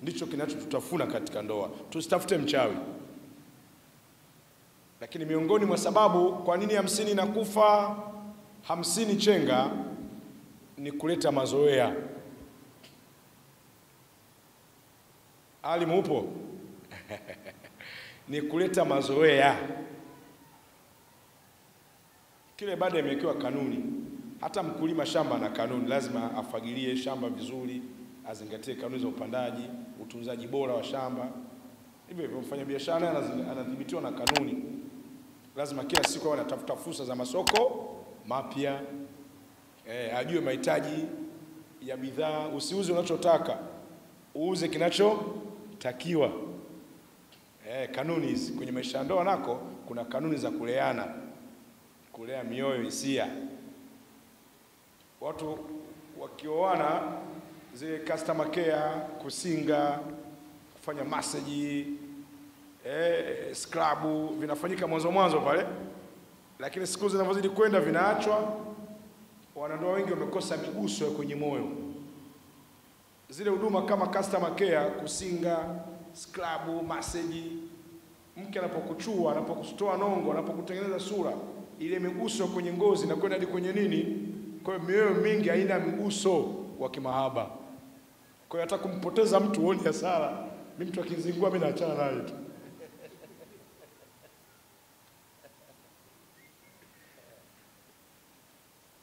ndicho kinachotutafuna katika ndoa. Tusitafute mchawi. Lakini miongoni mwa sababu kwa nini 50 inakufa 50 chenga ni kuleta mazoea. Ali upo? Ni kuleta mazoea. Kile baada imewekewa kanuni. Hata mkulima shamba na kanuni, lazima afagilie shamba vizuri, azingatie kanuni za upandaji, utunzaji bora wa shamba. Hivyo hivyo mfanya biashara anadhibitiwa na kanuni. Lazima kila siku awe anatafuta fursa za masoko mapya. Ajue mahitaji ya bidhaa, usiuze unachotaka, uuze kinachotakiwa. Kanuni hizi kwenye maisha ndoa nako kuna kanuni za kuleana, kulea mioyo, hisia. Watu wakioana, zile customer care, kusinga, kufanya massage, scrub vinafanyika mwanzo pale, lakini siku zinavyozidi kwenda vinaachwa. Wanandoa wengi wamekosa miguso ya kwenye moyo. Zile huduma kama customer care, kusinga, scrub, massage, mke anapokuchua, anapokutoa nongo, anapokutengeneza sura, ile miguso kwenye ngozi na kwenda hadi kwenye nini. Kwa hiyo mioyo mingi haina mguso wa kimahaba. Kwa hiyo hata kumpoteza mtu huoni hasara. Mimi mtu akinzingua mimi naachana naye tu.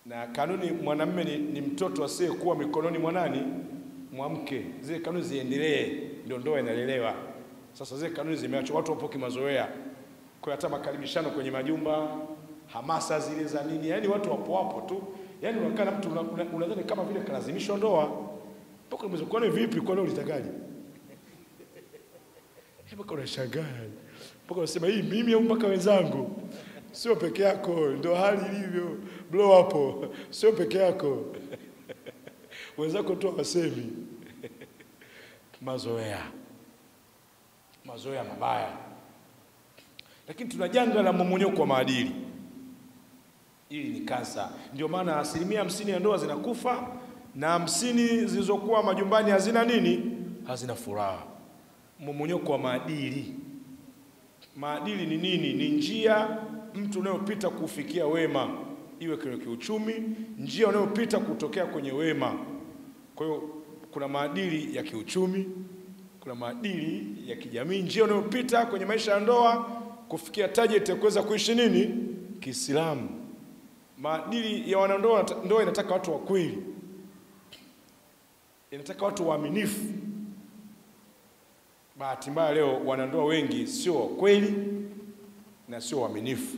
Na kanuni, mwanamume ni mtoto asiyekuwa mikononi mwa nani? Mwa mke. Zile kanuni ziendelee, ndio ndoa inalelewa. Sasa zile kanuni zimeachwa, watu wapo kimazoea. Kwa hiyo hata makaribishano kwenye majumba, hamasa zile za nini, yani watu wapo tu. Yani unakaa na mtu unadhani kama vile kalazimishwa ndoa. Mpaka umezokone vipi, kwa leo ulitakaje? Mpaka unashangaa. Mpaka unasema hii mimi au mpaka wenzangu? Sio peke yako, ndio hali ilivyo. Blow hapo, sio peke yako. Wenzako tu wasemi. Mazoea mabaya. Lakini tuna janga la mmomonyoko wa maadili. Hili ni kansa. Ndio maana 50% ya ndoa zinakufa na 50 zilizokuwa majumbani hazina nini? Hazina furaha. Mmomonyoko wa maadili. Maadili ni nini? Ni njia mtu unayopita kufikia wema, iwe kwenye kiuchumi, njia unayopita kutokea kwenye wema. Kwa hiyo kuna maadili ya kiuchumi, kuna maadili ya kijamii, njia unayopita kwenye maisha ya ndoa kufikia target ya kuweza kuishi nini? Kiislamu. Maadili ya wanandoa, ndoa inataka watu wa kweli. Inataka watu waaminifu. Bahati mbaya leo wanandoa wengi sio wa kweli na sio waaminifu.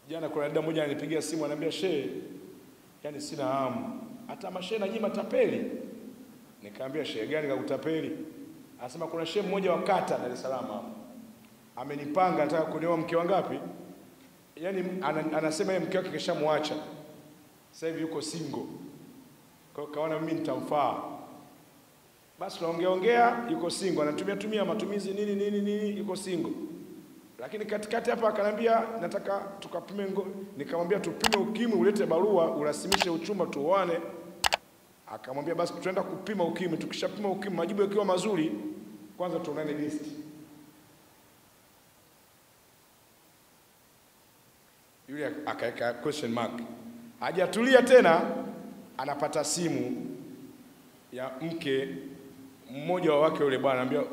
Jana kuna dada mmoja alinipigia simu ananiambia, "Shehe, yani sina hamu. Hata mashehe naji matapeli." Nikamwambia, "Shehe gani kakutapeli?" Anasema kuna shehe mmoja wa kata Dar es Salaam hapo. Amenipanga anataka kunioa mke wangapi? Yani anasema yeye mke wake keshamwacha. Sasa hivi yuko single. Kwa hiyo kaona mimi nitamfaa. Basi tunaongea yuko single, anatumia matumizi nini yuko single. Lakini katikati hapa akanambia nataka tukapime nikamwambia tupime ukimwi, ulete barua, urasimishe uchumba tuoane. Akamwambia basi tutaenda kupima ukimwi, tukishapima ukimwi majibu yakiwa mazuri kwanza tuonane list. Yule akaweka question mark. Hajatulia tena, anapata simu ya mke mmoja wa wake yule bwana, anambia,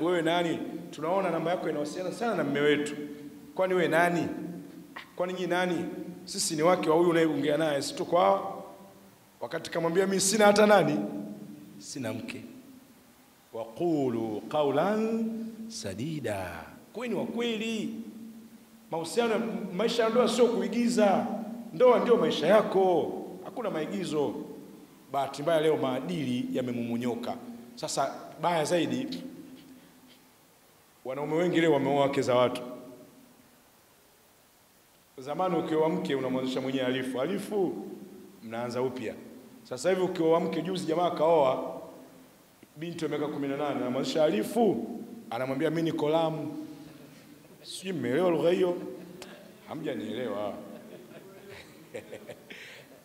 wewe nani? Tunaona namba yako inahusiana sana na mume wetu. Kwani wewe nani? Kwani nyinyi nani? Sisi ni wake wa huyu unayeongea naye, si tuko hao. Wakati kamwambia mimi sina hata nani? Sina mke. Waqulu qawlan sadida. Kwani wa kweli? Mahusiano, maisha ya ndoa sio kuigiza. Ndoa ndio maisha yako. Hakuna maigizo. Bahati mbaya leo maadili yamemumunyoka. Sasa baya zaidi, wanaume wengi leo wameoa wake za watu. Zamani ukioa mke unamwanzisha mwenyewe alifu mnaanza upya. Sasa hivi ukioa mke, juzi jamaa kaoa binti wa miaka 18, anamwanzisha alifu, anamwambia mimi niko Lamu. Sijui mmeelewa lugha hiyo? Hamjanielewa.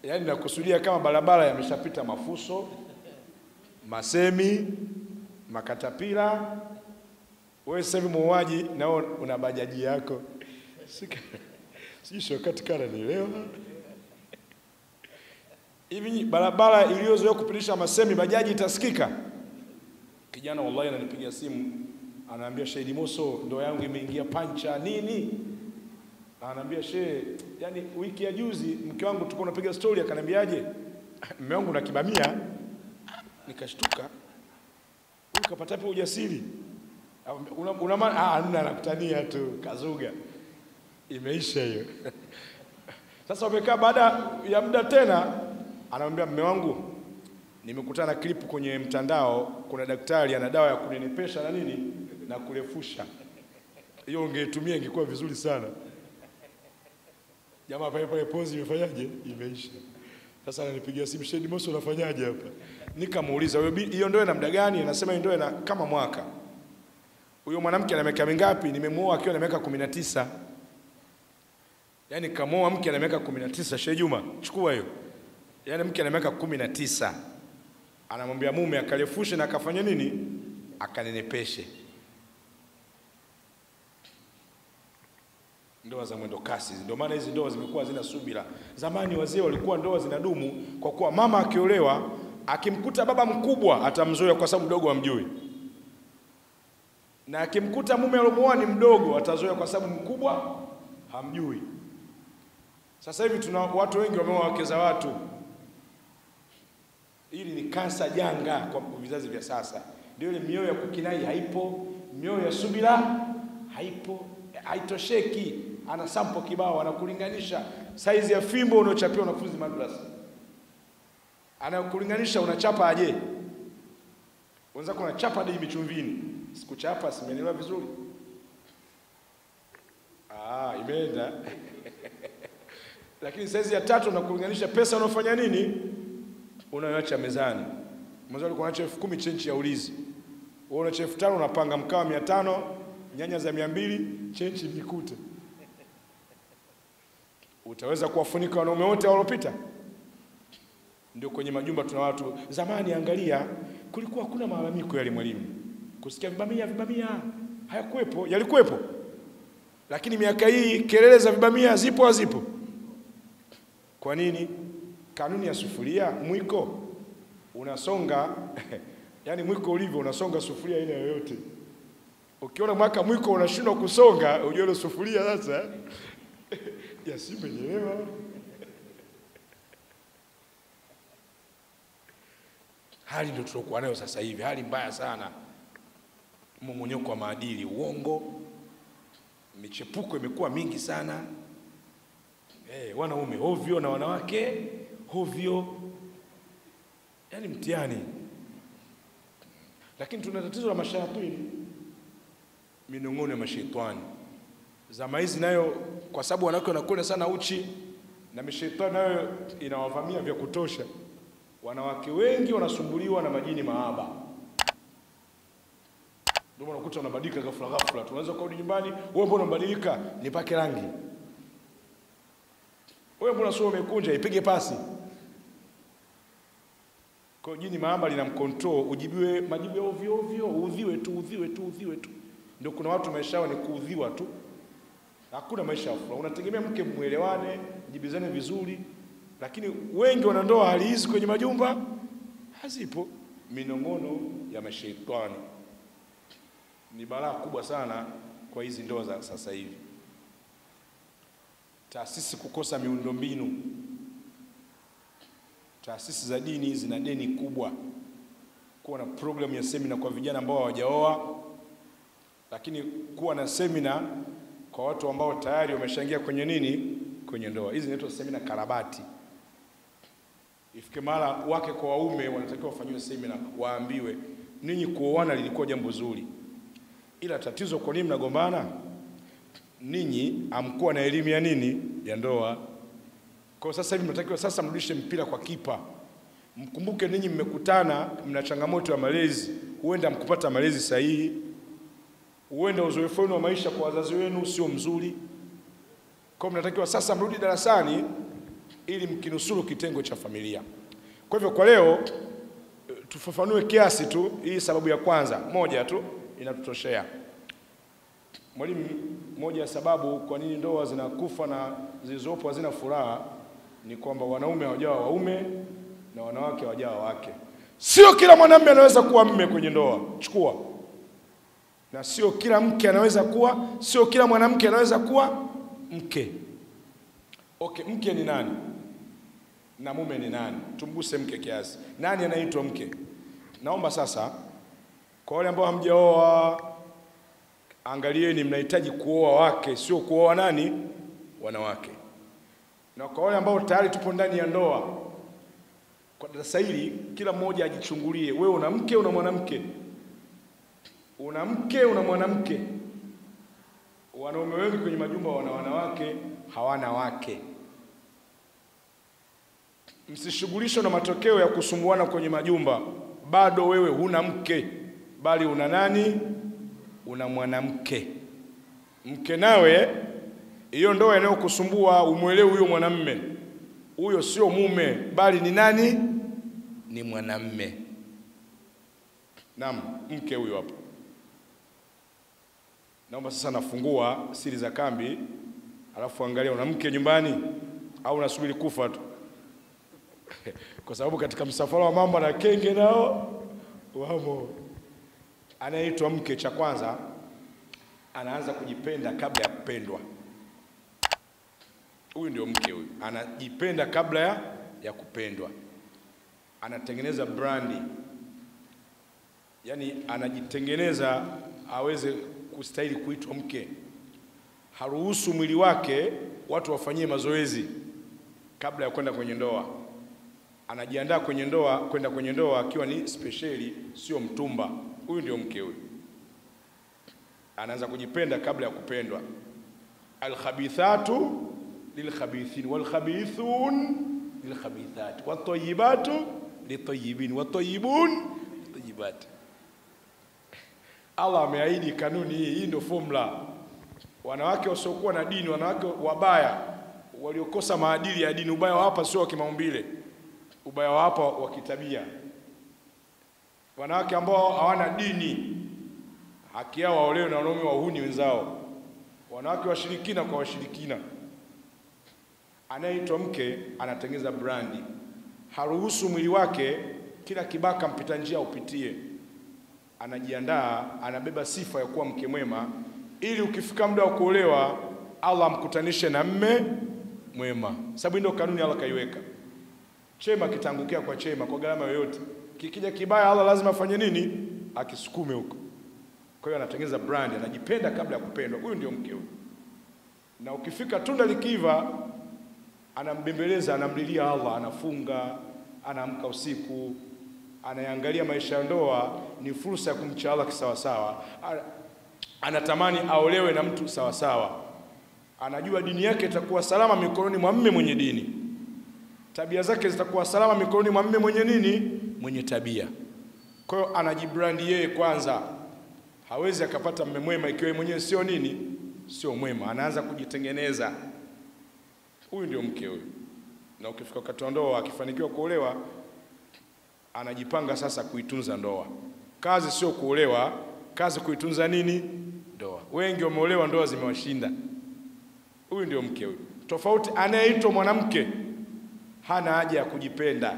Yaani nakusudia kama barabara yameshapita mafuso, masemi, makatapila. Wewe sasa hivi muuaji nao una bajaji yako. Sisi wakati kana nielewa. Hivi barabara iliyozoea kupitisha masemi bajaji itasikika? Kijana wallahi ananipigia simu, anaambia Sheikh Moso, ndoa yangu imeingia pancha nini? Anaambia Sheikh, yani wiki ya juzi mke wangu tulikuwa tunapiga story akaniambiaje? Mume wangu na kibamia. Nikashtuka. Huyu kapata wapi ujasiri? Una maana anakutania tu kazuga. Imeisha hiyo. Sasa wamekaa baada ya muda tena anamwambia mume wangu, nimekutana na clip kwenye mtandao, kuna daktari ana dawa ya kunenepesha na nini na kurefusha. Hiyo ungetumia ingekuwa vizuri sana. Jamaa pale pause imefanyaje? Imeisha. Sasa ananipigia simu, Sheikh Moso unafanyaje hapa? Nikamuuliza, hiyo ndoa ina muda gani? Anasema ndoa ina kama mwaka. Huyo mwanamke ana miaka mingapi? Nimemuoa akiwa na miaka 19. Yaani kamoa mke ana miaka 19, Sheikh Juma, chukua hiyo. Yaani mke ana miaka 19. Anamwambia mume akalefushe na akafanya nini? Akanenepeshe. Ndoa za mwendo kasi. Ndio maana hizi ndoa zimekuwa zina subira. Zamani wazee walikuwa ndoa zinadumu kwa kuwa mama akiolewa, akimkuta baba mkubwa atamzoea kwa sababu mdogo hamjui. Na akimkuta mume aliyomuoa ni mdogo atazoea kwa sababu mkubwa hamjui. Sasa hivi tuna watu wengi wameoa wake za watu. Hili ni kansa janga kwa vizazi vya sasa. Ndio ile mioyo ya kukinai haipo, mioyo ya subira haipo, haitosheki. Ana sample kibao, anakulinganisha size ya fimbo unaochapia wanafunzi madrasa. Anakulinganisha unachapa aje? Wenzako unachapa hadi michumvini. Sikuchapa, simenielewa vizuri. Imeenda. Lakini size ya 3 unakulinganisha pesa unafanya nini? Unayoacha mezani. Mwanzo alikuwa anacho 10,000 chenchi ya ulizi. Wewe unacho 5,000 unapanga mkawa 500, nyanya za 200, chenchi jikute. Utaweza kuwafunika wanaume wote waliopita? Ndio kwenye majumba tuna watu. Zamani angalia, kulikuwa hakuna malalamiko ya mwalimu. Kusikia vibamia hayakuepo, yalikuepo. Lakini miaka hii kelele za vibamia zipo hazipo? Kwa nini? Kanuni ya sufuria, mwiko unasonga yani mwiko ulivyo unasonga sufuria ile yoyote. Ukiona mwaka mwiko unashindwa kusonga, ujue ile sufuria sasa ya simeelewa. Hali ndio tulokuwa nayo sasa hivi, hali mbaya sana. Mmomonyoko wa maadili, uongo, michepuko imekuwa mingi sana. Wanaume ovyo na wanawake ovyo. Yaani mtihani. Lakini tuna tatizo la mashaitani. Minong'ono ya mashaitani. Zama hizi nayo kwa sababu wanawake wanakwenda sana uchi na mashaitani nayo inawavamia vya kutosha. Wanawake wengi wanasumbuliwa na majini mahaba. Ndio unakuta unabadilika ghafla. Tunaweza kurudi nyumbani, wewe mbona unabadilika? Nipake rangi. Wewe mbona sio umekunja? Ipige pasi. Kwa jini mahaba linamcontrol, ujibiwe majibu ovyo ovyo, uudhiwe tu. Ndio kuna watu maisha yao ni kuudhiwa tu. Hakuna maisha ya furaha. Unategemea mke muelewane, jibizane vizuri, lakini wengi wanandoa hali hizi kwenye majumba hazipo. Minong'ono ya mashaitani ni balaa kubwa sana kwa hizi ndoa za sasa hivi. Taasisi kukosa miundombinu. Taasisi za dini zina deni kubwa. Kuwa na program ya semina kwa vijana ambao hawajaoa, lakini kuwa na semina kwa watu ambao tayari wameshaingia kwenye nini? Kwenye ndoa. Hizi zinaitwa semina karabati. Ifike mara wake kwa waume wanatakiwa wafanywe semina, waambiwe ninyi kuoana lilikuwa jambo zuri. Ila tatizo kwa nini mnagombana? Ninyi hamkuwa na elimu ya nini? Ya ndoa. Kwa sasa hivi mnatakiwa sasa mrudishe mpira kwa kipa. Mkumbuke ninyi mmekutana, mna changamoto ya malezi, huenda mkupata malezi sahihi. Huenda uzoefu wenu wa maisha kwa wazazi wenu sio mzuri. Kwa mnatakiwa sasa mrudi darasani ili mkinusuru kitengo cha familia. Kwa hivyo kwa leo tufafanue kiasi tu. Hii sababu ya kwanza moja tu inatutoshea. Mwalimu, moja ya sababu kwa nini ndoa zinakufa na zilizopo hazina furaha ni kwamba wanaume hawajawa waume na wanawake hawajawa wake. Sio kila mwanamume anaweza kuwa mume kwenye ndoa, chukua. Na sio kila mke anaweza kuwa, sio kila mwanamke anaweza kuwa mke. Okay, mke ni nani? Na mume ni nani? Tumguse mke kiasi. Nani anaitwa mke? Naomba sasa kwa wale ambao hamjaoa, angalieni mnahitaji kuoa wake, sio kuoa nani? Wanawake. Na kwa wale ambao tayari tupo ndani ya ndoa, kwa darasa hili kila mmoja ajichungulie, wewe una mke, una mwanamke? Una mke, una mwanamke? Wanaume wengi kwenye majumba wana wanawake, hawana wake. Msishughulishwe na matokeo ya kusumbuana kwenye majumba. Bado wewe huna mke, bali una nani? Una mwanamke. Mke nawe, hiyo ndoa inayokusumbua, umuelewe huyo mwanamume. Huyo sio mume, bali ni nani? Ni mwanamume. Naam, mke huyo hapo. Naomba sasa nafungua siri za kambi, alafu angalia una mke nyumbani au unasubiri kufa tu. Kwa sababu katika msafara wa mambo na kenge nao wamo. Anaitwa mke, cha kwanza anaanza kujipenda kabla ya kupendwa. Huyu ndio mke huyu. Anajipenda kabla ya kupendwa. Anatengeneza brandi. Yaani anajitengeneza aweze kustahili kuitwa mke. Haruhusu mwili wake watu wafanyie mazoezi kabla ya kwenda kwenye ndoa. Anajiandaa kwenye ndoa, kwenda kwenye ndoa akiwa ni speciali, sio mtumba. Huyu ndio mke huyu. Anaanza kujipenda kabla ya kupendwa. Al-khabithatu lil-khabithin wal-khabithun lil-khabithat wat-tayyibatu lit-tayyibin wat-tayyibun lit-tayyibat. Allah ameahidi kanuni hii. Hii ndio formula. Wanawake wasiokuwa na dini, wanawake wabaya waliokosa maadili ya dini, ubaya wa hapa sio wa kimaumbile, ubaya wa hapa wa kitabia. Wanawake ambao hawana dini, haki yao waolewe na wanaume wahuni wenzao. Wanawake washirikina kwa washirikina. Anayeitwa mke anatengeneza brandi. Haruhusu mwili wake kila kibaka mpita njia upitie. Anajiandaa, anabeba sifa ya kuwa mke mwema, ili ukifika muda wa kuolewa Allah amkutanishe na mme mwema. Sababu ndio kanuni Allah kaiweka. Chema kitangukia kwa chema kwa gharama yoyote. Kikija kibaya Allah lazima afanye nini? Akisukume huko. Kwa hiyo anatengeneza brand, anajipenda kabla ya kupendwa. Huyu ndio mke huyu. Na ukifika tunda likiva, anambembeleza, anamlilia Allah, anafunga, anaamka usiku, anaangalia maisha ya ndoa ni fursa ya kumcha Allah kisawa sawa. Anatamani aolewe na mtu sawa sawa. Anajua dini yake itakuwa salama mikononi mwa mume mwenye dini. Tabia zake zitakuwa salama mikononi mwa mume mwenye nini? Mwenye tabia. Kwa hiyo anajibrandi yeye kwanza. Hawezi akapata mume mwema ikiwa yeye mwenyewe sio nini? Sio mwema. Anaanza kujitengeneza. Huyu ndio mke huyu. Na ukifika wakati wa ndoa, akifanikiwa kuolewa, anajipanga sasa kuitunza ndoa. Kazi sio kuolewa, kazi kuitunza nini? Ndoa. Wengi wameolewa, ndoa zimewashinda. Huyu ndio mke huyu. Tofauti anayeitwa mwanamke hana haja ya kujipenda.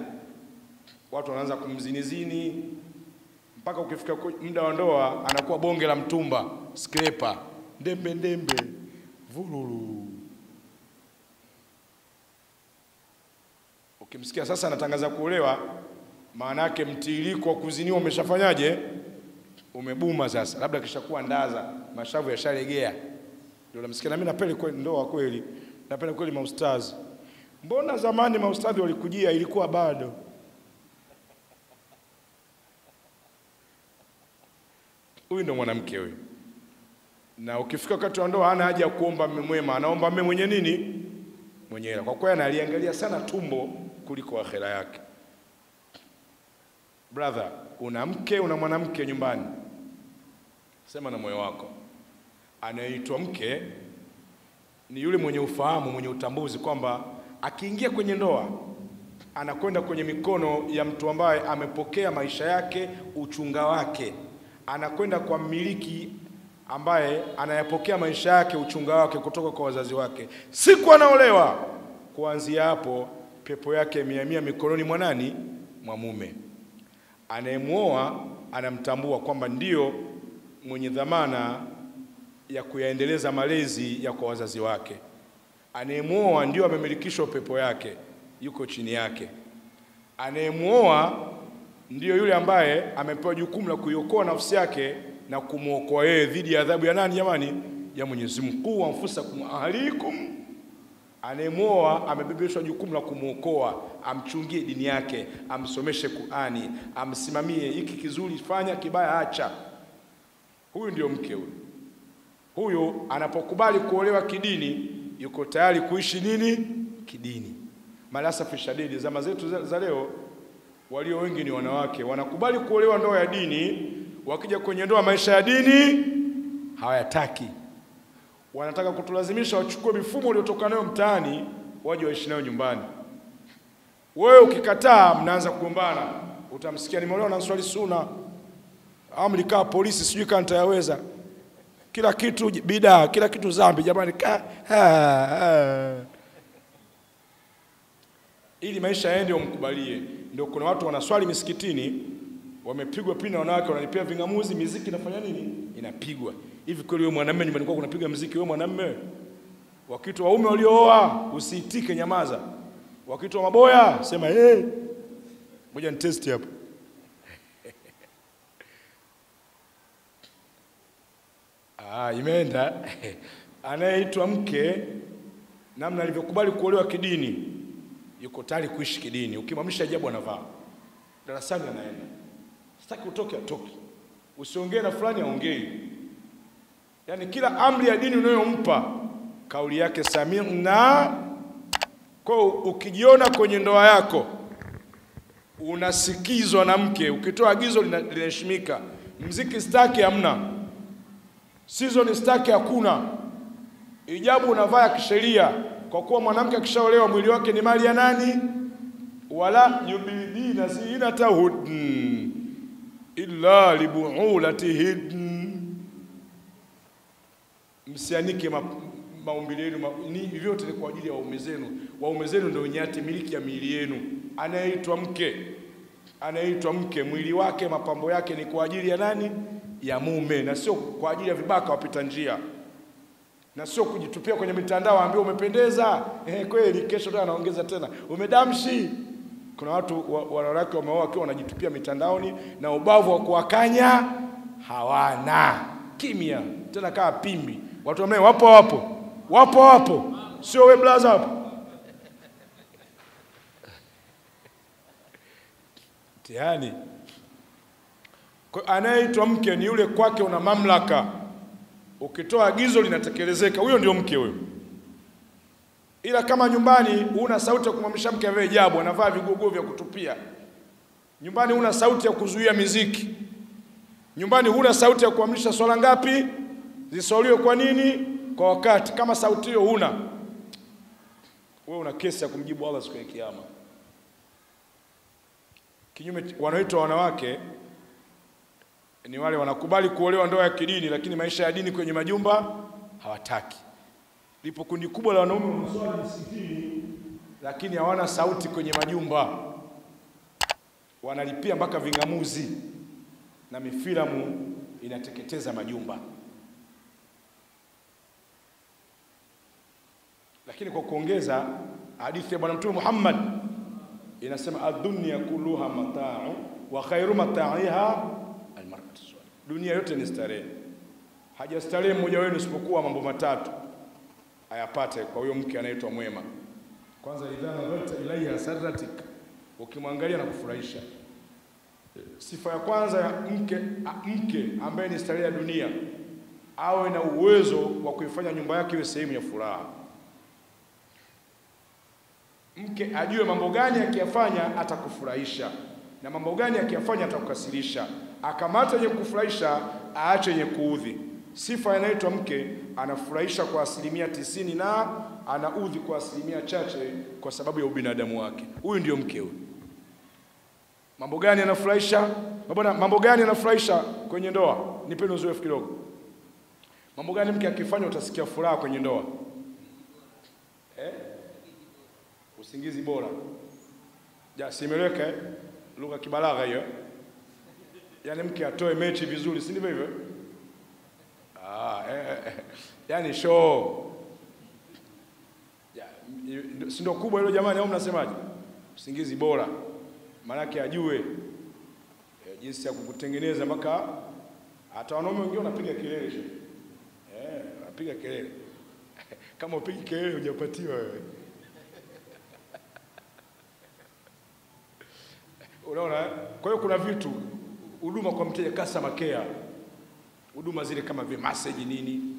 Watu wanaanza kumzinizini mpaka ukifika muda wa ndoa anakuwa bonge la mtumba, skrepa, ndembe ndembe, vululu. Ukimsikia sasa anatangaza kuolewa, maana yake mtiririko wa kuziniwa umeshafanyaje? Umebuma sasa. Labda kishakuwa ndaza, mashavu yashalegea. Ndio namsikia na mimi napenda kweli ndoa kweli. Napenda kweli maustazi. Mbona zamani maustazi walikujia ilikuwa bado? Huyu ndio mwanamke huyu. Na ukifika wakati wa ndoa hana haja ya kuomba mume mwema, anaomba mume mwenye nini? Mwenye hela. Kwa kweli analiangalia sana tumbo kuliko akhera yake. Brother, una mke, una mwanamke nyumbani. Sema na moyo wako. Anaitwa mke ni yule mwenye ufahamu, mwenye utambuzi kwamba akiingia kwenye ndoa anakwenda kwenye mikono ya mtu ambaye amepokea maisha yake, uchunga wake. Anakwenda kwa mmiliki ambaye anayapokea maisha yake, uchunga wake kutoka kwa wazazi wake. Siku anaolewa, kuanzia hapo pepo yake imehamia mikononi mwa nani? Mwa mume. Anayemuoa anamtambua kwamba ndio mwenye dhamana ya kuyaendeleza malezi ya kwa wazazi wake. Anayemuoa ndio amemilikishwa pepo yake, yuko chini yake. Anayemuoa ndio yule ambaye amepewa jukumu la kuiokoa nafsi yake na kumuokoa yeye dhidi ya adhabu ya nani jamani? Ya Mwenyezi Mungu. Wa anfusakum ahlikum. Anayemuoa amebebeshwa jukumu la kumuokoa, amchungie dini yake, amsomeshe Qur'ani, amsimamie hiki kizuri fanya, kibaya acha. Huyu ndio mke huyu. Huyu anapokubali kuolewa kidini, yuko tayari kuishi nini? Kidini. Malasafi shadidi, zama zetu za leo walio wengi ni wanawake, wanakubali kuolewa ndoa ya dini, wakija kwenye ndoa maisha ya dini hawayataki. Wanataka kutulazimisha wachukue mifumo iliyotoka nayo mtaani waje waishi nayo nyumbani. Wewe ukikataa mnaanza kugombana. Utamsikia nimeolewa na swali suna. Amlikaa polisi sijui kama nitayaweza. Kila kitu bidaa, kila kitu dhambi jamani. Ili maisha yaende umkubalie. Ndio kuna watu wanaswali misikitini, wamepigwa pina wanawake wanalipia vingamuzi, muziki inafanya nini? Inapigwa. Hivi kweli wewe mwanamume nyumbani kwako unapiga muziki wewe mwanamume? Wakitu waume waliooa usiitike, nyamaza. Wakitu wa maboya sema ngoja ni test hapo. Imeenda. Anayeitwa mke, namna alivyokubali kuolewa kidini, yuko tayari kuishi kidini. Ukimamisha hijabu anavaa. Darasani anaenda. Sitaki utoke atoki. Usiongee na fulani aongee. Yaani kila amri ya dini unayompa kauli yake sami'na. Kwa ukijiona kwenye ndoa yako unasikizwa na mke, ukitoa agizo linaheshimika. Mziki staki hamna. Season staki hakuna. Hijabu unavaa kisheria, kwa kuwa mwanamke akishaolewa mwili wake ni mali ya nani? Wala yubidina zinatahun illa libu'ulatihin. Msianike maumbile yenu, ni vyote ni kwa ajili ya waume zenu. Waume zenu ndio wenye hati miliki ya miili yenu. Anayeitwa mke, mwili wake, mapambo yake ni kwa ajili ya nani? Ya mume, na sio kwa ajili ya vibaka wapita njia. Na sio kujitupia kwenye mitandao ambao umependeza, kweli kesho ndio anaongeza tena umedamshi. Kuna watu wanawake wameoa wakiwa wanajitupia mitandaoni na ubavu wa kuwakanya hawana. Kimya tena kaa pimbi. Watu wapo. Sio wewe blaza hapo. Tiani. Kwa anayeitwa mke ni yule kwake una mamlaka. Ukitoa agizo linatekelezeka. Huyo ndio mke huyo. Ila kama nyumbani una sauti ya kumwamsha mke avae hijabu, anavaa vigogoo vya kutupia. Nyumbani una sauti ya kuzuia miziki. Nyumbani huna sauti ya kuamrisha swala ngapi ziswaliwe kwa nini? Kwa wakati. Kama sauti hiyo huna, wewe una kesi ya kumjibu Allah siku ya kiyama. Kinyume wanaoitwa wanawake ni wale wanakubali kuolewa ndoa ya kidini, lakini maisha ya dini kwenye majumba hawataki. Lipo kundi kubwa la wanaume wanaswali msikitini lakini hawana sauti kwenye majumba. Wanalipia mpaka vingamuzi na mifilamu inateketeza majumba. Lakini kwa kuongeza, hadithi ya Bwana Mtume Muhammad inasema ad-dunya kulluha mata'u wa khairu mata'iha al-mar'atu salih. Dunia yote ni starehe. Hajastarehe mmoja wenu isipokuwa mambo matatu ayapate kwa huyo mke anaitwa mwema. Kwanza, idha nadharta ilayha sarratik, ukimwangalia na kufurahisha. Sifa ya kwanza ya mke ambaye ni starehe ya dunia, awe na uwezo wa kuifanya nyumba yake iwe sehemu ya furaha. Mke ajue mambo gani akiyafanya atakufurahisha na mambo gani akiyafanya atakukasirisha. Akamata yenye kufurahisha, aache yenye kuudhi. Sifa inaitwa mke anafurahisha kwa 90% na anaudhi kwa asilimia chache kwa sababu ya ubinadamu wake. Huyu ndio mke huyu. Mambo gani yanafurahisha? Bwana, mambo gani yanafurahisha kwenye ndoa? Nipeni uzoefu kidogo. Mambo gani mke akifanya utasikia furaha kwenye ndoa? Usingizi bora. Ja, simeleweka lugha kibalagha hiyo. Yaani mke atoe mechi vizuri, si ndivyo hivyo? Yaani show. Si ndio kubwa hilo jamani, au mnasemaje? Usingizi bora. Maana yake ajue jinsi ya kukutengeneza mpaka hata wanaume wengine wanapiga kelele. Wanapiga kelele. Kama upigi kelele hujapatiwa wewe. Unaona? Kwa hiyo kuna vitu huduma kwa mteja, customer care. Huduma zile kama vile massage nini?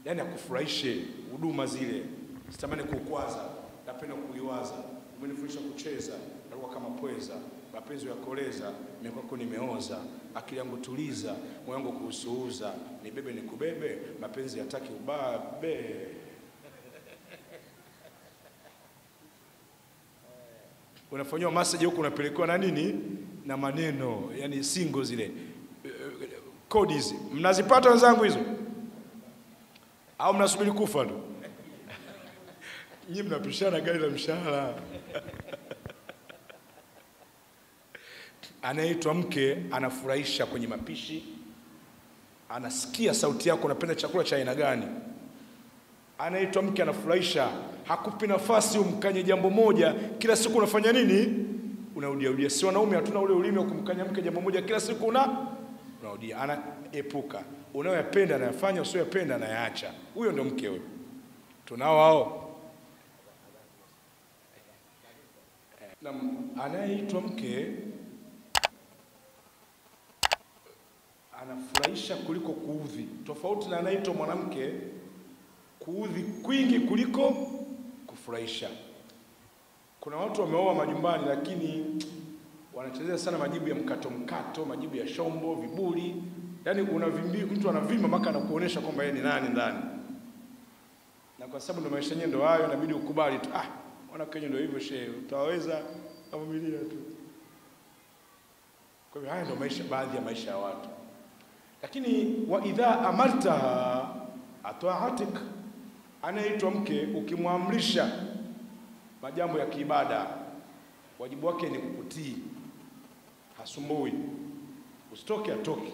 Yaani akufurahishe huduma zile. Sitamani kukwaza, napenda kuliwaza. Umenifundisha kucheza, nakuwa kama pweza. Mapenzi ya koleza, mimi kwako nimeoza. Akili yangu tuliza, moyo wangu kuusuuza. Nibebe nikubebe, mapenzi yataki ubabe. Unafanywa massage huko unapelekwa na nini? Na maneno, yani single zile. Kodi hizi. Mnazipata wenzangu hizo? Au mnasubiri kufa ndo? Nyinyi mnapishana gari la mshahara. Anaitwa mke, anafurahisha kwenye mapishi. Anasikia sauti yako, unapenda chakula cha aina gani. Anaitwa mke, anafurahisha, hakupi nafasi umkanye jambo moja, kila siku unafanya nini? Unarudia. Si wanaume hatuna ule ulimi wa kumkanya mke jambo moja kila siku unarudia. Anaepuka. Unayopenda anayafanya, usiyopenda anayaacha. Huyo ndio mke huyo. Tunao hao. Na anaitwa mke anafurahisha kuliko kuudhi. Tofauti na anaitwa mwanamke, kuudhi kwingi kuliko kufurahisha. Kuna watu wameoa majumbani lakini wanachezea sana majibu ya mkato, majibu ya shombo, viburi. Yaani mtu anavima mpaka anakuonesha kwamba yeye ni nani ndani. Na kwa sababu ndio maisha yenyewe ndio hayo, inabidi ukubali tu. Wana Kenya ndio hivyo shehe, utaweza kuvumilia tu. Kwa hivyo haya ndio maisha, baadhi ya maisha ya watu. Lakini wa idha amartaha ata'atik, anaitwa mke, ukimwamrisha majambo ya kiibada, wajibu wake ni kukutii. Hasumbui. Usitoke atoke.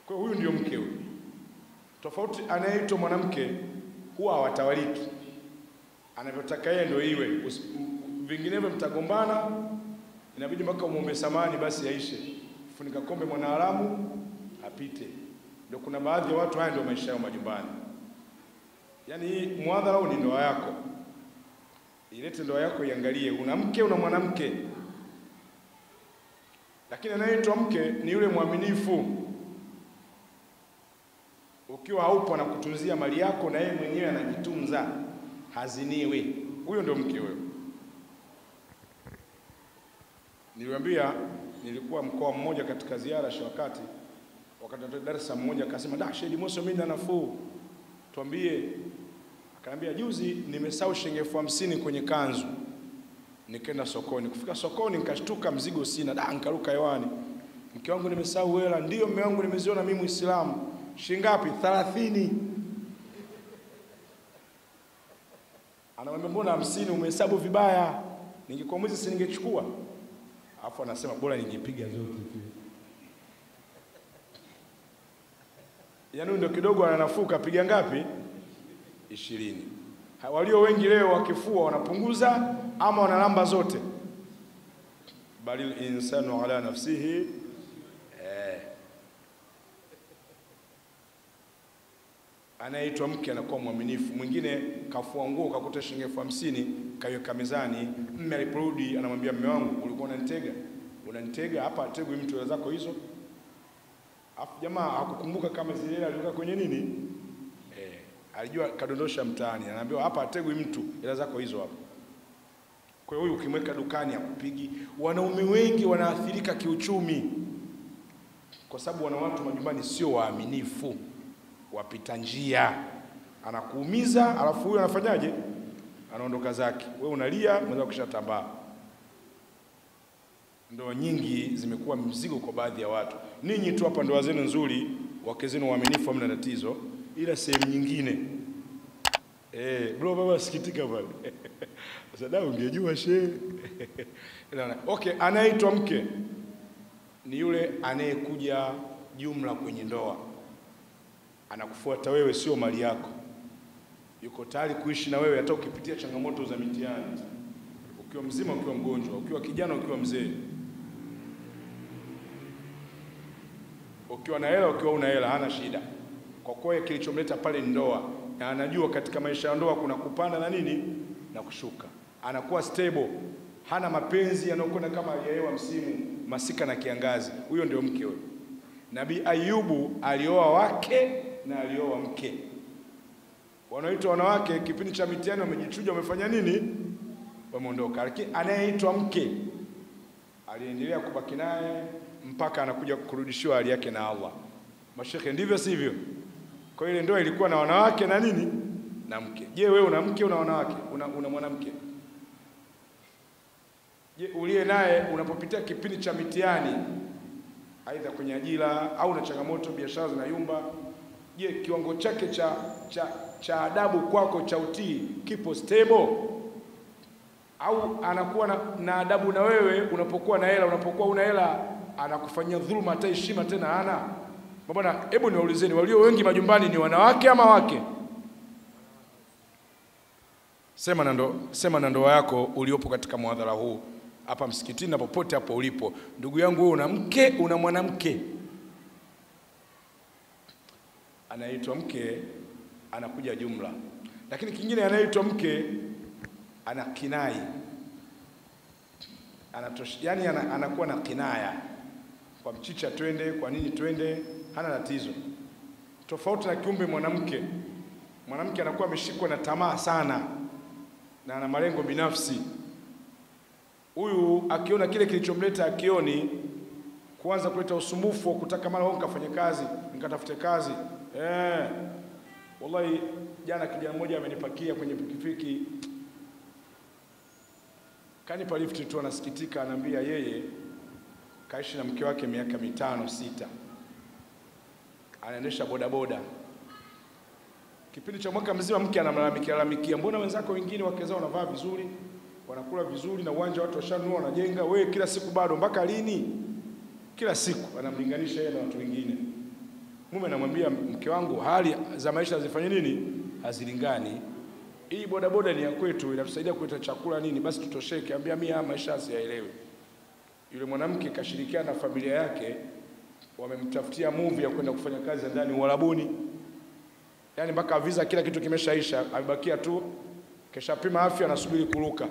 Kwa huyu ndio mke huyu. Tofauti anaitwa mwanamke, huwa hawatawaliki. Anavyotaka yeye ndio iwe. Vinginevyo mtagombana, inabidi mpaka umuombe samani basi yaishe. Funika kombe mwanaharamu apite. Ndio kuna baadhi ya watu haya ndio maisha yao majumbani. Yaani hii muadhara ni ndoa yako. Ilete ndoa yako iangalie, una mke una mwanamke. Lakini anaitwa mke ni yule mwaminifu. Ukiwa haupo anakutunzia mali yako na yeye mwenyewe anajitunza, haziniwi. Huyo ndio mke huyo. Niliwaambia nilikuwa mkoa mmoja katika ziara wakati natoka Dar es Salaam, mmoja akasema, Sheikh Musa mimi na nafuu. Tuambie. Akaniambia juzi nimesahau shilingi 50,000 kwenye kanzu. Nikaenda sokoni. Kufika sokoni nikashtuka mzigo sina. Nikaruka hewani. Mke wangu nimesahau hela. Ndio mume wangu nimeziona mimi Muislamu. Shilingi ngapi? 30. Anamwambia mbona 50 umehesabu vibaya? Ningekuwa mwizi si ningechukua. Alafu anasema bora ningepiga zote tu. Yaani ndio kidogo ananafuka, piga ngapi? 20. Walio wengi leo wakifua wanapunguza ama wanalamba zote. Balil insanu ala nafsihi. Anaitwa mke anakuwa mwaminifu. Mwingine kafua nguo kakuta shilingi 50,000 kaiweka mezani. Mume aliporudi anamwambia mume wangu ulikuwa unanitega? Unanitega hapa, ategwi mtu hela zako hizo. Afu jamaa hakukumbuka kama zile hela aliweka kwenye nini? Alijua kadondosha mtaani. Anaambiwa hapa ategwi mtu hela zako hizo hapa. Kwa hiyo ukimweka dukani akupigi. Wanaume wengi wanaathirika kiuchumi. Kwa sababu wana watu majumbani sio waaminifu. Wapita njia. anakuumiza, alafu huyo anafanyaje? Anaondoka zake, wewe unalia, mwenzako kishatambaa. Ndoa nyingi zimekuwa mzigo kwa baadhi ya watu. Ninyi tu hapa ndoa zenu nzuri, wake zenu waaminifu, hamna tatizo, ila sehemu nyingine bro baba sikitika pale. Sasa ungejua shehe. Okay, anaitwa mke ni yule anayekuja jumla kwenye ndoa. Anakufuata wewe, sio mali yako. Yuko tayari kuishi na wewe hata ukipitia changamoto za mitihani. Ukiwa mzima, ukiwa mgonjwa, ukiwa kijana, ukiwa mzee. Ukiwa na hela, ukiwa una hela, hana shida. Kwa kuwa kilichomleta pale ndoa, na anajua katika maisha ya ndoa kuna kupanda na nini na kushuka. Anakuwa stable, hana mapenzi yanayokwenda kama aliyewa msimu masika na kiangazi. Huyo ndio mke huyo. Nabii Ayubu alioa wake na alioa mke. Wanaoitwa wanawake kipindi cha mitihani wamejichuja, wamefanya nini? Wameondoka. Lakini anayeitwa mke aliendelea kubaki naye mpaka anakuja kurudishiwa hali yake na Allah. Mashekhe, ndivyo sivyo? Kwa ile ndoa ilikuwa na wanawake na nini? Na mke. Je, wewe una mke, una wanawake, una mwanamke? Je, uliye naye unapopitia kipindi cha mitihani, aidha kwenye ajira au na changamoto, biashara zinayumba, je, kiwango chake cha adabu kwako, cha utii kipo stable? Au anakuwa na adabu na wewe unapokuwa na hela, unapokuwa una hela anakufanyia dhuluma, hata heshima tena hana? Bwana, hebu niwaulizeni, walio wengi majumbani ni wanawake ama wake? Sema na ndoa yako uliopo katika muhadhara huu, hapa msikitini na popote hapo ulipo. Ndugu yangu, wewe una mke, una mwanamke. Anaitwa mke anakuja jumla. Lakini kingine, anaitwa mke ana kinai. Yani anakuwa na kinaya. Kwa mchicha twende, kwa nini twende, hana tatizo. Tofauti na kiumbe mwanamke. Mwanamke anakuwa ameshikwa na tamaa sana na ana malengo binafsi. Huyu akiona kile kilichomleta akioni, kuanza kuleta usumbufu wa kutaka mara wao kafanye kazi, nikatafute kazi. Wallahi jana kijana mmoja amenipakia kwenye pikipiki. Kanipa lift tu, anasikitika, ananiambia yeye kaishi na mke wake miaka 5-6. Anaendesha bodaboda. Kipindi cha mwaka mzima mke anamlalamikia, mbona wenzako wengine wake zao wanavaa vizuri, wanakula vizuri, na uwanja watu washanunua wanajenga, wewe kila siku bado, mpaka lini? Kila siku anamlinganisha yeye na watu wengine. Mume anamwambia mke wangu, hali za maisha zifanye nini? Hazilingani. Hii bodaboda ni ya kwetu, inatusaidia kuleta chakula nini, basi tutosheke. Ambia mimi maisha siyaelewi. Yule mwanamke kashirikiana na familia yake, wamemtafutia movie ya kwenda kufanya kazi ndani Uarabuni. Yani mpaka visa kila kitu kimeshaisha, amebakia tu keshapima afya, anasubiri kuruka.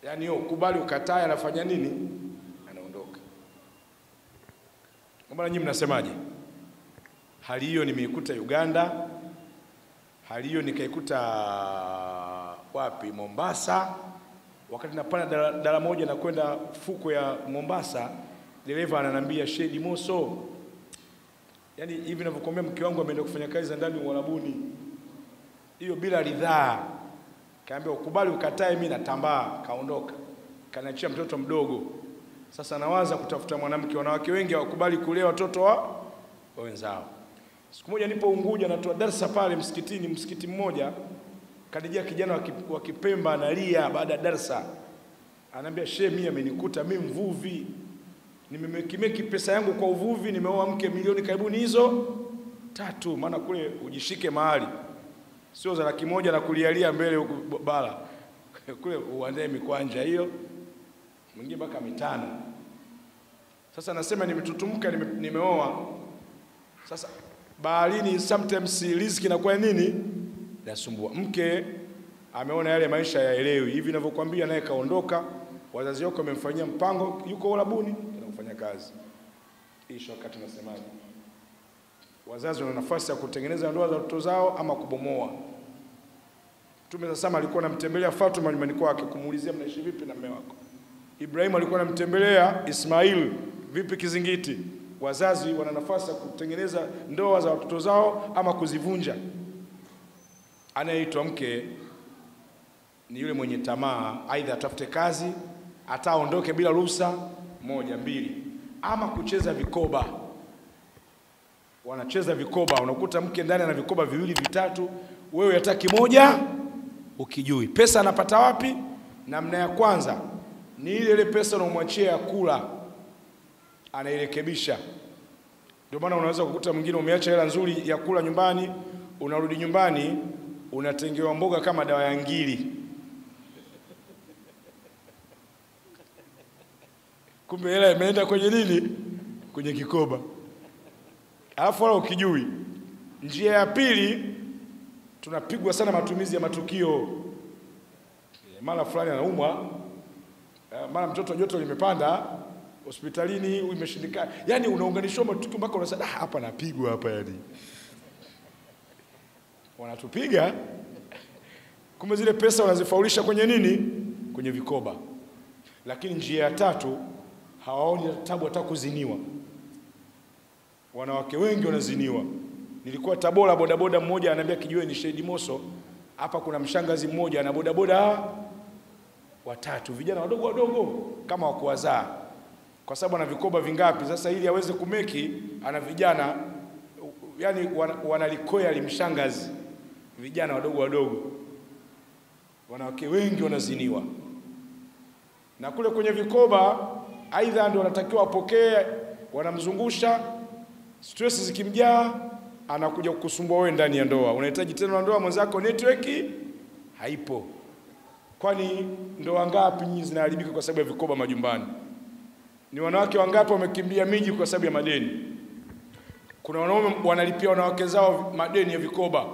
Yani hiyo kubali ukatae, anafanya nini? Anaondoka. Mbona nyinyi mnasemaje? Hali hiyo nimeikuta Uganda. Hali hiyo nikaikuta wapi? Mombasa. Wakati napanda dala moja na kwenda fuko ya Mombasa, dereva ananiambia, Shedi Moso, yani hivi ninavyokuambia mke wangu ameenda kufanya kazi za ndani Uarabuni. Hiyo bila ridhaa. Kaambia ukubali ukatae, mimi natambaa. Kaondoka. Kanaachia mtoto mdogo. Sasa nawaza kutafuta mwanamke. Wanawake wengi hawakubali kulea watoto wa wenzao. Siku moja nipo Unguja, natoa darasa pale msikitini, msikiti mmoja, kadijia kijana wa Kipemba analia baada ya darasa. Ananiambia, shehe, mimi amenikuta mimi mvuvi. Nimemekimeki pesa yangu kwa uvuvi, nimeoa mke milioni karibuni hizo 3, maana kule ujishike mahali. Sio za 100 na kulialia mbele huko bara. Kule uandae mikwanja hiyo. Mwingine mpaka 5. Sasa nasema nimetutumuka, nimeoa. Sasa baharini sometimes riziki inakuwa nini? Nasumbua. Mke ameona yale maisha yaelewi. Hivi ninavyokuambia, naye kaondoka, wazazi wako wamemfanyia mpango, yuko Uarabuni anafanya kazi. Hii wakati nasemaje? Wazazi wana nafasi ya kutengeneza ndoa za watoto zao ama kubomoa. Mtume sasa alikuwa anamtembelea Fatuma nyumbani kwake kumuulizia mnaishi vipi na mume wako. Ibrahim alikuwa anamtembelea Ismail, vipi Kizingiti. wazazi wana nafasi ya kutengeneza ndoa za watoto zao ama kuzivunja. Anayeitwa mke ni yule mwenye tamaa, aidha atafute kazi, ataondoke bila ruhusa, moja, mbili, ama kucheza vikoba. Wanacheza vikoba, unakuta mke ndani ana vikoba viwili vitatu, wewe hata kimoja ukijui. Pesa anapata wapi? Namna ya kwanza ni ile pesa unamwachia ya kula, anairekebisha. Ndio maana unaweza kukuta mwingine umeacha hela nzuri ya kula nyumbani, unarudi nyumbani unatengewa mboga kama dawa ya ngiri. Kumbe hela imeenda kwenye nini? Kwenye kikoba. Alafu wala ukijui. Njia ya pili, tunapigwa sana matumizi ya matukio. Mara fulani anaumwa, mara mtoto joto limepanda hospitalini, imeshindikana. Yaani unaunganishwa matukio mpaka unasema hapa napigwa hapa yani. Wanatupiga. Kumbe zile pesa wanazifaulisha kwenye nini? Kwenye vikoba. Lakini njia ya tatu, hawaoni tabu hata kuziniwa. Wanawake wengi wanaziniwa. Nilikuwa Tabora, bodaboda mmoja ananiambia kijiweni Shedi Moso, hapa kuna mshangazi mmoja na bodaboda watatu, vijana wadogo wadogo kama wakuwazaa. Kwa sababu ana vikoba vingapi? Sasa ili aweze kumeki, ana vijana yani wanalikoya limshangazi, vijana wadogo wadogo. Wanawake wengi wanaziniwa. Na kule kwenye vikoba aidha ndio wanatakiwa apokee, wanamzungusha, stress zikimjaa anakuja kukusumbua wewe ndani ya ndoa. Unahitaji tena na ndoa mwenzako network haipo. Kwani ndoa ngapi nyingi zinaharibika kwa sababu ya vikoba majumbani? Ni wanawake wangapi wamekimbia miji kwa sababu ya madeni? Kuna wanaume wanalipia wanawake zao madeni ya vikoba,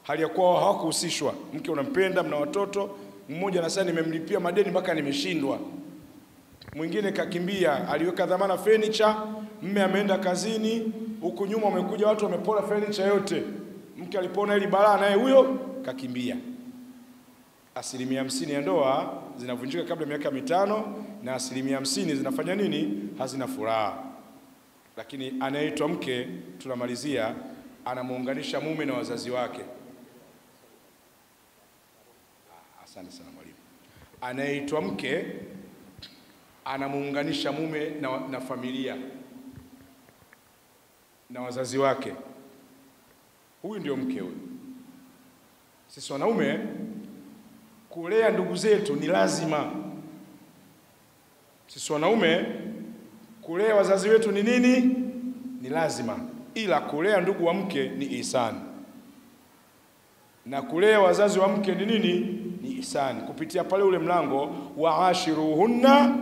hali ya kuwa hawakuhusishwa. Mke unampenda, mna watoto, mmoja anasema nimemlipia madeni mpaka nimeshindwa. Mwingine kakimbia, aliweka dhamana furniture, mume ameenda kazini, huku nyuma wamekuja watu wamepora furniture yote. Mke alipona ili balaa naye huyo kakimbia. 50% ya ndoa zinavunjika kabla ya miaka 5 na 50% zinafanya nini? Hazina furaha. Lakini anaitwa mke, tunamalizia, anamuunganisha mume na wazazi wake. Asante sana mwalimu. Anaitwa mke, anamuunganisha mume na familia na wazazi wake. Huyu ndio mke huyu. Sisi wanaume kulea ndugu zetu ni lazima. Sisi wanaume kulea wazazi wetu ni nini? Ni lazima. Ila kulea ndugu wa mke ni ihsani. Na kulea wazazi wa mke ni nini? Ni ihsani. Kupitia pale ule mlango wa ashiruhunna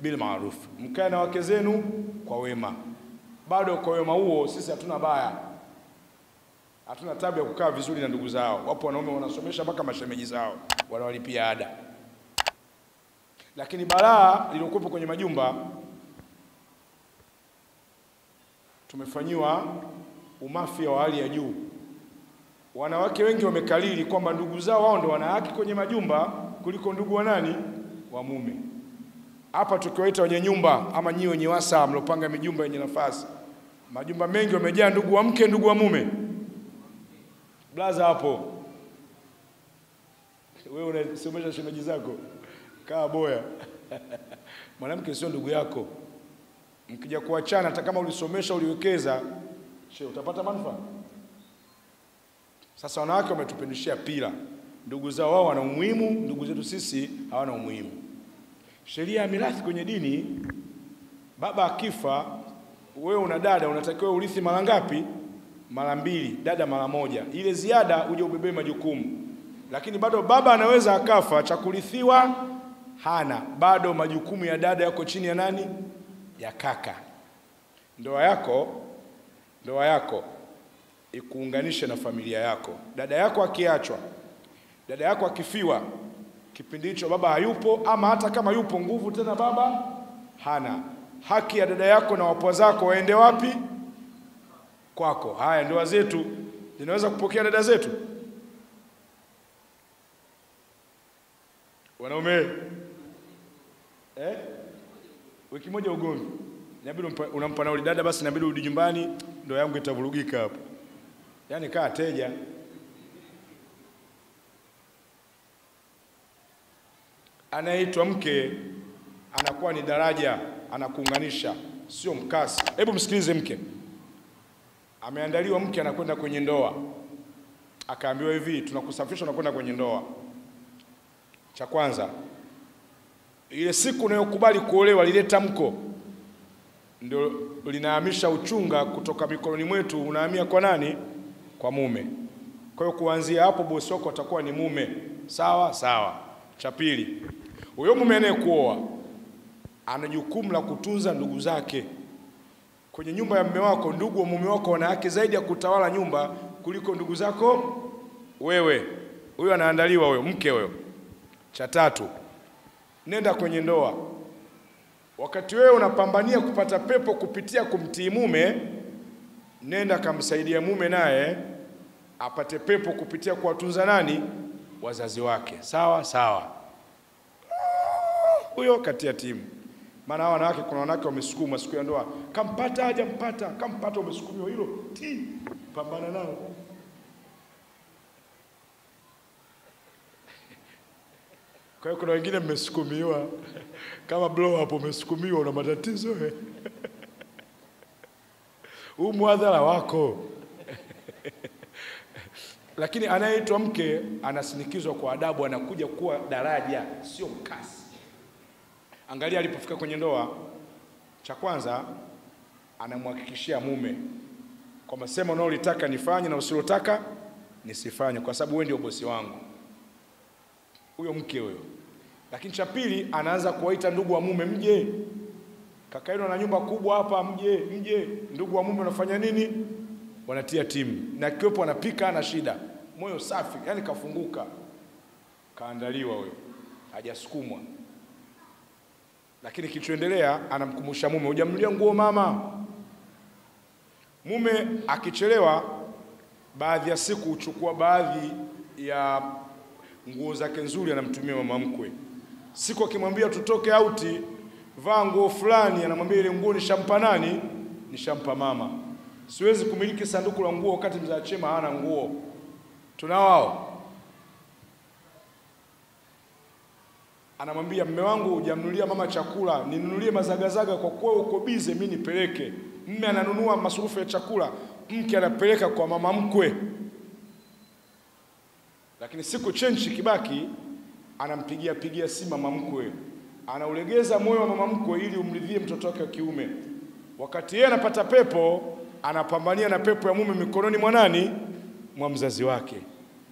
bil ma'ruf. Mkae na wake zenu kwa wema. Bado kwa wema huo sisi hatuna baya. Hatuna tabia ya kukaa vizuri na ndugu zao. Wapo wanaume wanasomesha mpaka mashemeji zao, wanawalipia ada. Lakini balaa lilokuwepo kwenye majumba, tumefanyiwa umafia wa hali ya juu. Wanawake wengi wamekalili kwamba ndugu zao wao ndio wana haki kwenye majumba kuliko ndugu wa nani? Wa mume. Hapa tukiwaita wenye nyumba ama nyinyi wenye wasa mlopanga mijumba yenye nafasi, majumba mengi wamejaa ndugu wa mke, ndugu wa mume. Blaza hapo. Wewe unasomesha shemeji zako, kaa boya. Mwanamke sio ndugu yako. Mkija kuachana hata kama ulisomesha uliwekeza, utapata manufaa. Sasa wanawake wametupendishia pila. Ndugu zao wao wana umuhimu, ndugu zetu sisi hawana umuhimu. Sheria ya mirathi kwenye dini, baba akifa, wewe una dada, unatakiwa urithi mara ngapi? Mara 2, dada mara 1. Ile ziada uje ubebe majukumu. Lakini bado baba anaweza akafa, cha kurithiwa hana. Bado majukumu ya dada yako chini ya nani? Ya kaka. Ndoa yako ikuunganishe na familia yako. Dada yako akiachwa, dada yako akifiwa, kipindi hicho baba hayupo, ama hata kama yupo nguvu tena baba hana. Haki ya dada yako na wapwa zako waende wapi? Kwako. Haya, ndoa zetu zinaweza kupokea dada zetu? Wanaume wiki moja ugomvi. inabidi unampa nauli dada, basi inabidi urudi nyumbani, ndoa yangu itavurugika hapo. Yaani kaa teja. Anaitwa mke anakuwa ni daraja, anakuunganisha, sio mkasi. Hebu msikilize mke. Ameandaliwa mke anakwenda kwenye ndoa. Akaambiwa hivi, tunakusafisha unakwenda kwenye ndoa. Cha kwanza, ile siku unayokubali kuolewa lile tamko ndio linahamisha uchunga kutoka mikononi mwetu unahamia kwa nani? Kwa mume. Kwa hiyo kuanzia hapo bosi wako atakuwa ni mume. Sawa sawa. Cha pili, huyo mume anayekuoa ana jukumu la kutunza ndugu zake. Kwenye nyumba ya mume wako, ndugu wa mume wako wana haki zaidi ya kutawala nyumba kuliko ndugu zako wewe. Huyo anaandaliwa huyo mke huyo. Cha tatu, nenda kwenye ndoa. Wakati wewe unapambania kupata pepo kupitia kumtii mume, nenda kamsaidia mume naye apate pepo kupitia kuwatunza nani? Wazazi wake. Sawa sawa. Huyo kati ya timu. Maana hawa wanawake, kuna wanawake wamesukuma siku ya ndoa, kampata hajampata, kampata umesukumiwa, hilo pambana nao. Kwa hiyo kuna wengine mmesukumiwa kama blow up, umesukumiwa una matatizo huu mwadhara wako. Lakini anayeitwa mke anasinikizwa kwa adabu, anakuja kuwa daraja, sio mkasi. Angalia alipofika kwenye ndoa, cha kwanza anamhakikishia mume kwamba sema unaolitaka nifanye na usilotaka nisifanye, kwa sababu wewe ndio bosi wangu. Huyo mke huyo. Lakini cha pili, anaanza kuwaita ndugu wa mume, mje. Kaka yenu ana nyumba kubwa hapa, mje. Ndugu wa mume wanafanya nini? Wanatia timu. Na kiwepo anapika, ana shida. Moyo safi, yani kafunguka. Kaandaliwa huyo. Hajasukumwa. Lakini kichoendelea, anamkumbusha mume, hujamnunulia nguo mama. Mume akichelewa, baadhi ya siku uchukua baadhi ya nguo zake nzuri anamtumia mama mkwe. Siku akimwambia tutoke auti, vaa nguo fulani, anamwambia ile nguo nishampa nani? Nishampa mama. Siwezi kumiliki sanduku la nguo wakati mzaa Chema hana nguo. Tunao. Anamwambia mume wangu, hujamnunulia mama chakula, ninunulie mazagazaga kwa kuwa uko bize, mimi nipeleke. Mume ananunua masurufu ya chakula, mke anapeleka kwa mama mkwe. Lakini siku chenchi kibaki, anampigia simu mama mkwe. Anaulegeza moyo wa mama mkwe ili umridhie mtoto wake wa kiume. Wakati yeye anapata pepo, anapambania na pepo ya mume mikononi mwa nani? Mwa mzazi wake.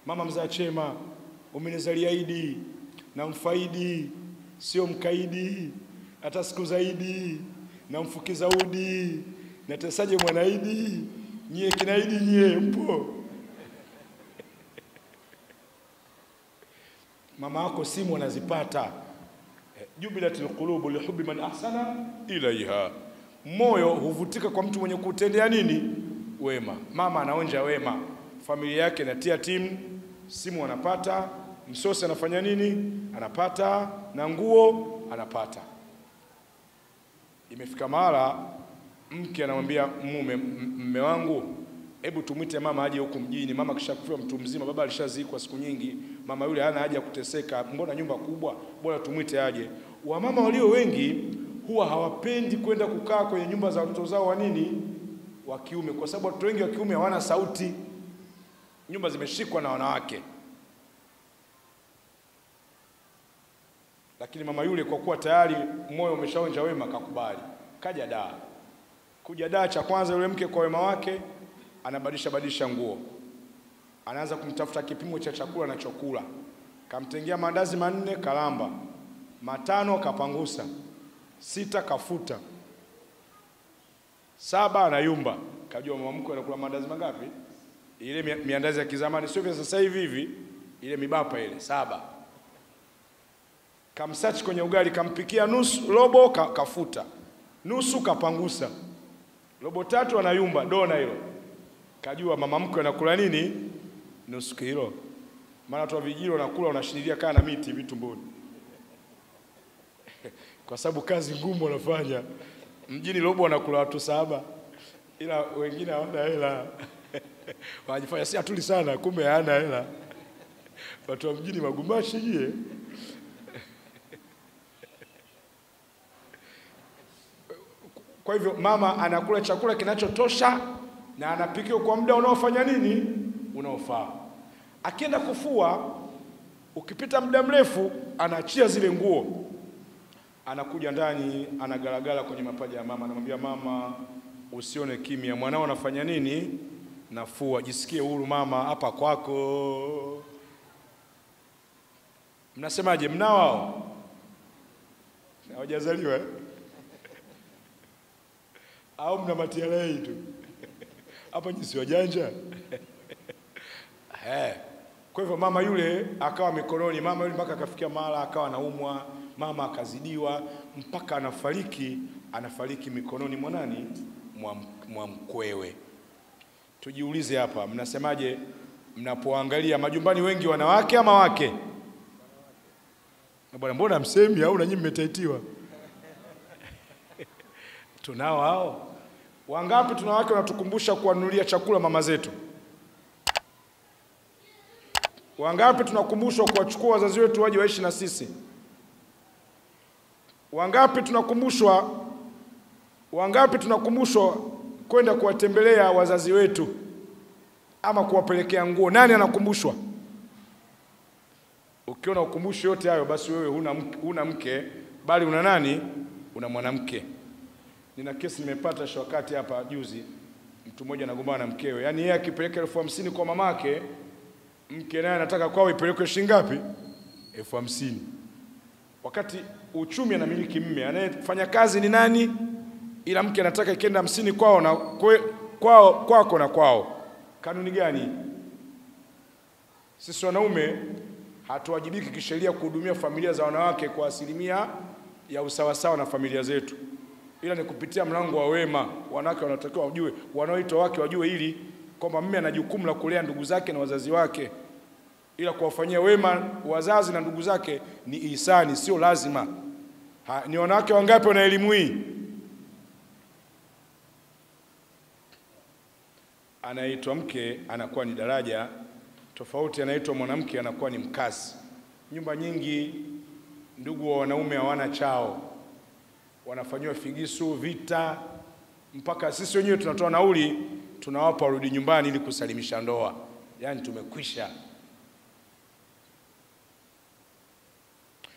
Mama mzaa Chema, umenizalia Idi na mfaidi, sio mkaidi, hata siku zaidi, na mfukiza udi, na tesaje mwanaidi, nyie kinaidi nyie mpo. Mama wako simu anazipata. Jubilatil qulubu lihubbi man ahsana ilaiha. Moyo huvutika kwa mtu mwenye kutendea nini? Wema. Mama anaonja wema. Familia yake inatia timu, simu anapata, msosi anafanya nini? Anapata, na nguo anapata. Imefika mahala mke anamwambia mume wangu, hebu tumwite mama aje huku mjini. Mama kishakufa mtu mzima, baba alishazikwa siku nyingi. Mama yule hana haja kuteseka, mbona nyumba kubwa, bora tumwite aje. Wamama walio wengi huwa hawapendi kwenda kukaa kwenye nyumba za watoto zao wa nini? Wa kiume, kwa sababu watoto wengi wa kiume hawana sauti. Nyumba zimeshikwa na wanawake. Lakini mama yule kwa kuwa tayari moyo umeshaonja wema, akakubali. Kaja daa. Kuja daa, cha kwanza yule mke kwa wema wake anabadilisha nguo. Anaanza kumtafuta kipimo cha chakula na chakula. Kamtengea mandazi 4 kalamba, 5 kapangusa, 6 kafuta, 7 anayumba. Kajua mama mkwe anakula mandazi mangapi? Ile miandazi ya kizamani, sio vya sasa hivi, ile mibapa ile 7. Kamsachi kwenye ugali, kampikia nusu, robo kafuta, nusu kapangusa, robo 3 anayumba, dona hilo. Kajua mama mkwe anakula nini? Nusu kilo. Maana watu wa vijiji wanakula wanashindilia kana miti vitu mboni. Kwa sababu kazi ngumu wanafanya. Mjini robo wanakula watu 7, ila wengine hawana hela. Wanajifanya si atuli sana, kumbe hana hela. Watu wa mjini magumashi je. Kwa hivyo mama anakula chakula kinachotosha na anapikiwa kwa muda unaofanya nini? Unaofaa. Akienda kufua, ukipita muda mrefu anaachia zile nguo. Anakuja ndani, anagalagala kwenye mapaja ya mama, anamwambia mama, usione kimya, mwanao anafanya nini? Nafua, jisikie huru mama, hapa kwako. Mnasemaje, mnao hao? Hawajazaliwa au mna matialai tu? Hapa nyisi wajanja. Kwa hivyo mama yule akawa mikononi, mama yule mpaka akafikia mahala akawa anaumwa, mama akazidiwa mpaka anafariki mikononi mwa nani? Mwa mkwewe. Tujiulize hapa, mnasemaje mnapoangalia majumbani wengi wanawake ama wake? Bwana mbona msemi au na nyinyi mmetaitiwa? Tunao hao. Wangapi tunawake wanatukumbusha kuwanunulia chakula mama zetu? Wangapi tunakumbushwa kuwachukua wazazi wetu waje waishi na sisi? Wangapi tunakumbushwa kwenda kuwatembelea wazazi wetu ama kuwapelekea nguo? Nani anakumbushwa? Ukiona ukumbusho yote hayo, basi wewe huna mke, bali una nani? Una mwanamke. Nina kesi nimepata shwakati hapa juzi, mtu mmoja anagombana na mkewe. Yaani yeye akipeleka 50,000 kwa mamake, mke naye anataka kwao ipelekwe shilingi ngapi? 50,000. Wakati uchumi anamiliki mme, anayefanya kazi ni nani? Ila mke anataka ikenda 50 kwao na kwako na kwao. Kanuni gani? Sisi wanaume hatuwajibiki kisheria kuhudumia familia za wanawake kwa asilimia ya usawasawa na familia zetu, ila ni kupitia mlango wa wema. Wanawake wanatakiwa wajue, wanaoitwa wake wajue hili kwamba mume ana jukumu la kulea ndugu zake na wazazi wake, ila kuwafanyia wema wazazi na ndugu zake ni ihsani, sio lazima. Ni wanawake wangapi wana elimu hii? Anaitwa mke anakuwa ni daraja tofauti, anaitwa mwanamke anakuwa ni mkazi. Nyumba nyingi ndugu wa wanaume hawana chao, wanafanywa figisu, vita, mpaka sisi wenyewe tunatoa nauli tunawapa warudi nyumbani ili kusalimisha ndoa. Yaani tumekwisha.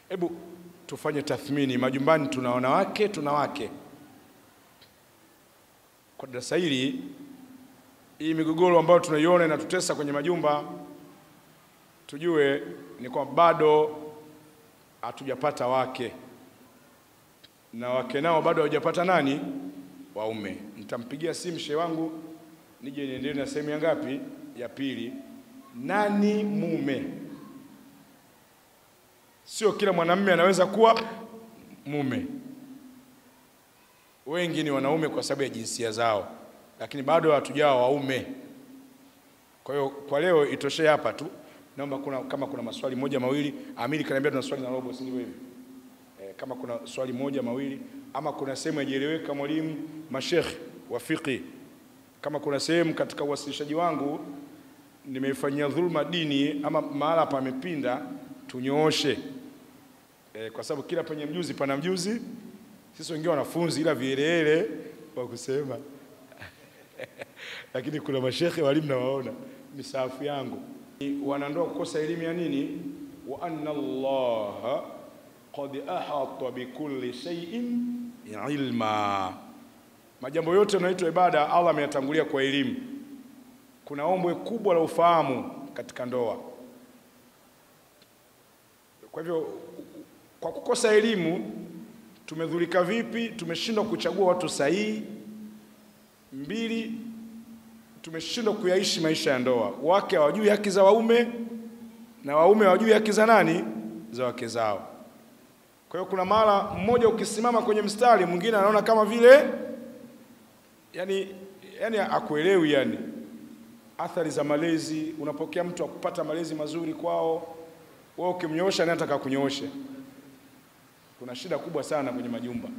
Hebu tufanye tathmini, majumbani tuna wanawake, tuna wake. Kwa darasa hili, hii migogoro ambayo tunaiona inatutesa kwenye majumba, tujue ni kwamba bado hatujapata wake, na wake nao bado hawajapata nani? Waume. Nitampigia simu shehe wangu nije niendelee na sehemu ya ngapi? Ya pili. Nani mume? Sio kila mwanamume anaweza kuwa mume. Wengi ni wanaume kwa sababu ya jinsia zao, lakini bado hatujawa waume. Kwa hiyo kwa leo itoshe hapa tu. Naomba kama kuna maswali moja mawili, Amiri kaniambia tuna swali na robo, si ndivyo hivi? Kama kuna swali moja mawili ama kuna sehemu hajieleweka, mwalimu, mashekhi wa fiqh, kama kuna sehemu katika uwasilishaji wangu nimeifanyia dhulma dini ama mahala pamepinda, tunyooshe. Kwa sababu kila penye mjuzi pana mjuzi. Sisi wengine wanafunzi ila vielele wa kusema. Lakini kuna mashekhi walimu na waona misafu yangu. Wanandoa kukosa elimu ya nini? Wa anna Allah qad ahata bikulli shay'in ilma. Majambo yote yanayoitwa ibada Allah ameyatangulia kwa elimu. Kuna ombwe kubwa la ufahamu katika ndoa. Kwa hivyo kwa kukosa elimu tumedhulika vipi? Tumeshindwa kuchagua watu sahihi. 2, tumeshindwa kuyaishi maisha ya ndoa. Wake hawajui haki za waume na waume hawajui haki za nani? Za wake zao. Kwa hiyo kuna mara mmoja ukisimama kwenye mstari, mwingine anaona kama vile yani akuelewi. Yani athari za malezi, unapokea mtu akupata malezi mazuri kwao, wewe ukimnyoosha naye anataka kunyoosha. Kuna shida kubwa sana kwenye majumba.